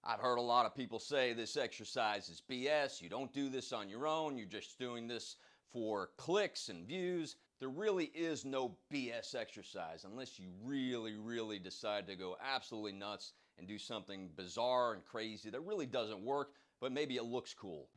I've heard a lot of people say this exercise is BS. You don't do this on your own. You're just doing this for clicks and views. There really is no BS exercise unless you really decide to go absolutely nuts and do something bizarre and crazy that really doesn't work, but maybe it looks cool.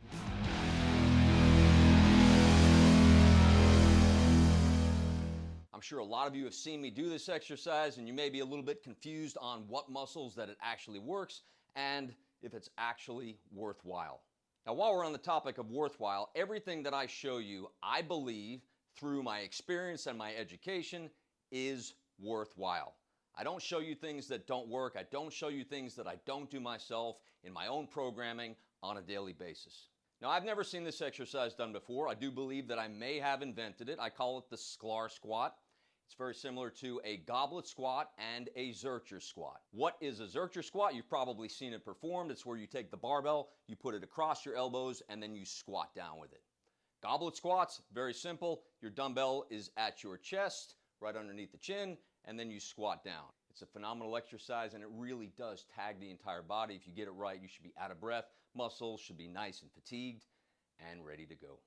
I'm sure a lot of you have seen me do this exercise and you may be a little bit confused on what muscles that it actually works and if it's actually worthwhile. Now, while we're on the topic of worthwhile, everything that I show you, I believe, through my experience and my education, is worthwhile. I don't show you things that don't work. I don't show you things that I don't do myself in my own programming on a daily basis. Now, I've never seen this exercise done before. I do believe that I may have invented it. I call it the sklar squat. It's very similar to a goblet squat and a Zercher squat. What is a Zercher squat? You've probably seen it performed. It's where you take the barbell, you put it across your elbows, and then you squat down with it. Goblet squats, very simple. Your dumbbell is at your chest, right underneath the chin, and then you squat down. It's a phenomenal exercise, and it really does tag the entire body. If you get it right, you should be out of breath. Muscles should be nice and fatigued and ready to go.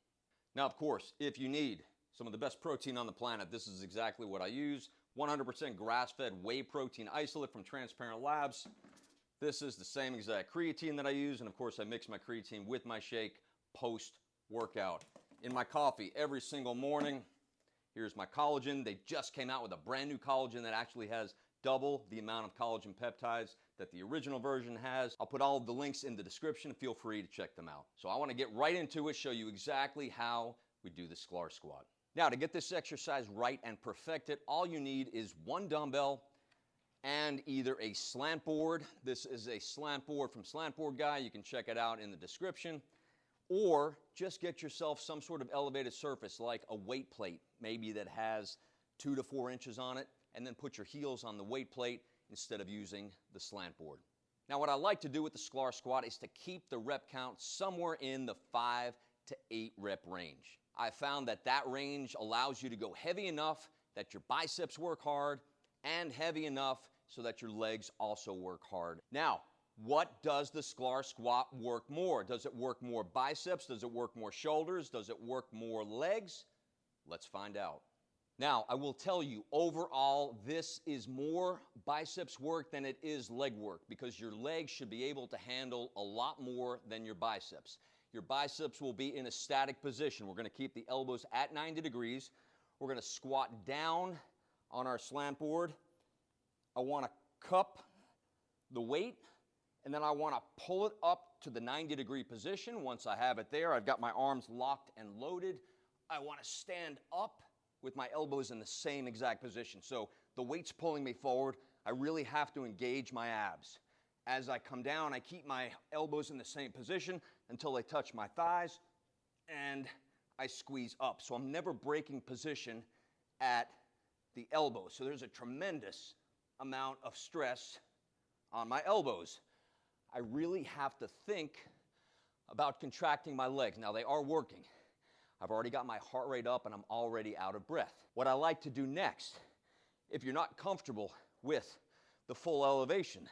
Now, of course, if you need some of the best protein on the planet, this is exactly what I use. 100% grass-fed whey protein isolate from Transparent Labs. This is the same exact creatine that I use, and of course I mix my creatine with my shake post-workout. In my coffee every single morning. Here's my collagen. They just came out with a brand new collagen that actually has double the amount of collagen peptides that the original version has. I'll put all of the links in the description. Feel free to check them out. So I want to get right into it, show you exactly how we do the sklar squat. Now, to get this exercise right and perfect it, all you need is one dumbbell and either a slant board. This is a slant board from Slantboard Guy. You can check it out in the description. Or just get yourself some sort of elevated surface like a weight plate, maybe that has 2 to 4 inches on it, and then put your heels on the weight plate instead of using the slant board. Now, what I like to do with the sklar squat is to keep the rep count somewhere in the 5 to 8 rep range. I found that that range allows you to go heavy enough that your biceps work hard and heavy enough so that your legs also work hard. Now, what does the sklar squat work more? Does it work more biceps? Does it work more shoulders? Does it work more legs? Let's find out. Now, I will tell you, overall, this is more biceps work than it is leg work because your legs should be able to handle a lot more than your biceps. Your biceps will be in a static position. We're going to keep the elbows at 90 degrees. We're going to squat down on our slant board. I want to cup the weight, and then I want to pull it up to the 90-degree position. Once I have it there, I've got my arms locked and loaded. I want to stand up with my elbows in the same exact position. So the weight's pulling me forward. I really have to engage my abs. As I come down, I keep my elbows in the same position until they touch my thighs, and I squeeze up. So I'm never breaking position at the elbows. So there's a tremendous amount of stress on my elbows. I really have to think about contracting my legs. Now, they are working. I've already got my heart rate up, and I'm already out of breath. What I like to do next, if you're not comfortable with the full elevation,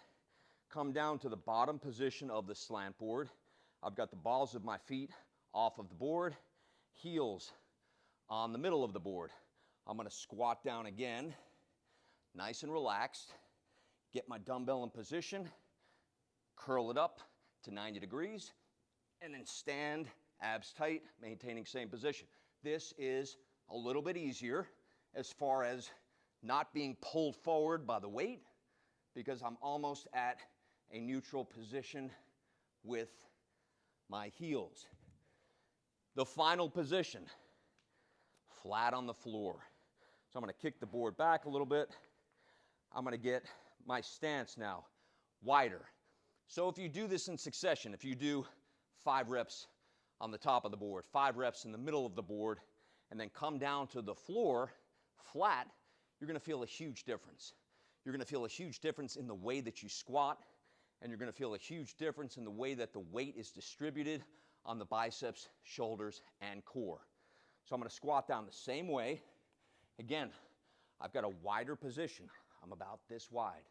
come down to the bottom position of the slant board. I've got the balls of my feet off of the board, heels on the middle of the board. I'm going to squat down again, nice and relaxed, get my dumbbell in position, curl it up to 90 degrees, and then stand, abs tight, maintaining same position. This is a little bit easier as far as not being pulled forward by the weight because I'm almost at a neutral position with my heels. The final position, flat on the floor. So I'm going to kick the board back a little bit. I'm going to get my stance now wider. So if you do this in succession, if you do 5 reps on the top of the board, 5 reps in the middle of the board, and then come down to the floor flat, you're going to feel a huge difference. You're going to feel a huge difference in the way that you squat, and you're going to feel a huge difference in the way that the weight is distributed on the biceps, shoulders, and core. So I'm going to squat down the same way. Again, I've got a wider position. I'm about this wide.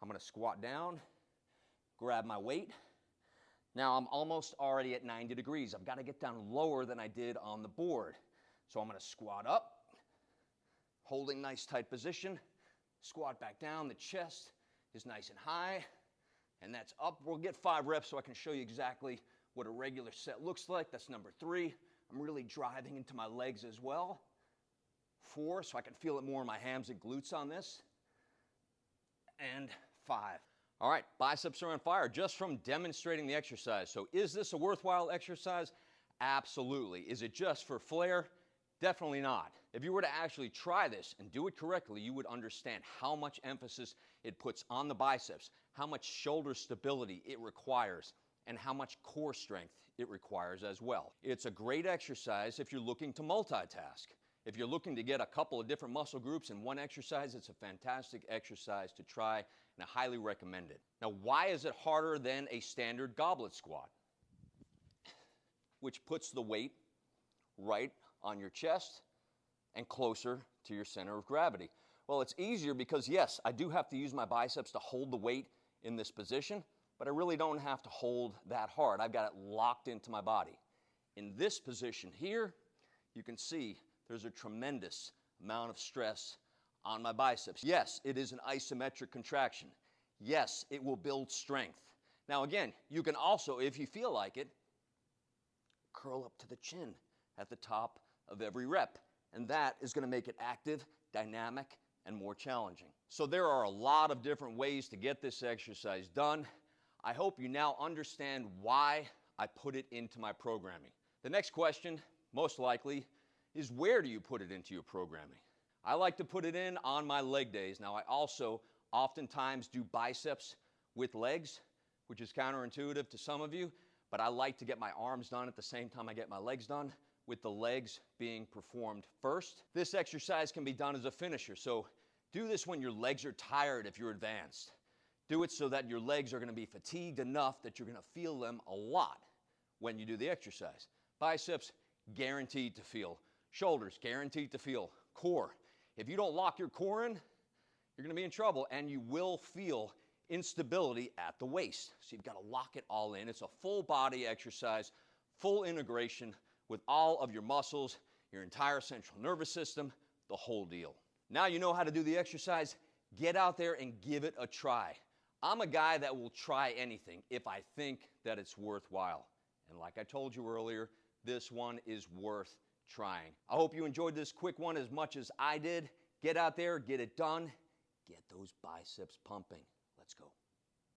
I'm going to squat down, grab my weight. Now I'm almost already at 90 degrees. I've got to get down lower than I did on the board. So I'm going to squat up, holding nice tight position, squat back down. The chest is nice and high, and that's up. We'll get 5 reps so I can show you exactly what a regular set looks like. That's number 3. I'm really driving into my legs as well. 4, so I can feel it more in my hams and glutes on this. And 5. All right, biceps are on fire just from demonstrating the exercise. So is this a worthwhile exercise? Absolutely. Is it just for flair? Definitely not. If you were to actually try this and do it correctly, you would understand how much emphasis it puts on the biceps, how much shoulder stability it requires, and how much core strength it requires as well. It's a great exercise if you're looking to multitask. If you're looking to get a couple of different muscle groups in one exercise, it's a fantastic exercise to try, and I highly recommend it. Now, why is it harder than a standard goblet squat, which puts the weight right on your chest and closer to your center of gravity? Well, it's easier because, yes, I do have to use my biceps to hold the weight in this position, but I really don't have to hold that hard. I've got it locked into my body. In this position here, you can see there's a tremendous amount of stress on my biceps. Yes, it is an isometric contraction. Yes, it will build strength. Now again, you can also, if you feel like it, curl up to the chin at the top of every rep. And that is going to make it active, dynamic, and more challenging. So there are a lot of different ways to get this exercise done. I hope you now understand why I put it into my programming. The next question, most likely, is where do you put it into your programming? I like to put it in on my leg days. Now I also oftentimes do biceps with legs, which is counterintuitive to some of you, but I like to get my arms done at the same time I get my legs done, with the legs being performed first. This exercise can be done as a finisher, so do this when your legs are tired if you're advanced. Do it so that your legs are going to be fatigued enough that you're going to feel them a lot when you do the exercise. Biceps, guaranteed to feel. Shoulders, guaranteed to feel. Core. If you don't lock your core in, you're going to be in trouble, and you will feel instability at the waist. So you've got to lock it all in. It's a full body exercise, full integration with all of your muscles, your entire central nervous system, the whole deal. Now you know how to do the exercise. Get out there and give it a try. I'm a guy that will try anything if I think that it's worthwhile. And like I told you earlier, this one is worth trying. I hope you enjoyed this quick one as much as I did. Get out there, get it done, get those biceps pumping. Let's go.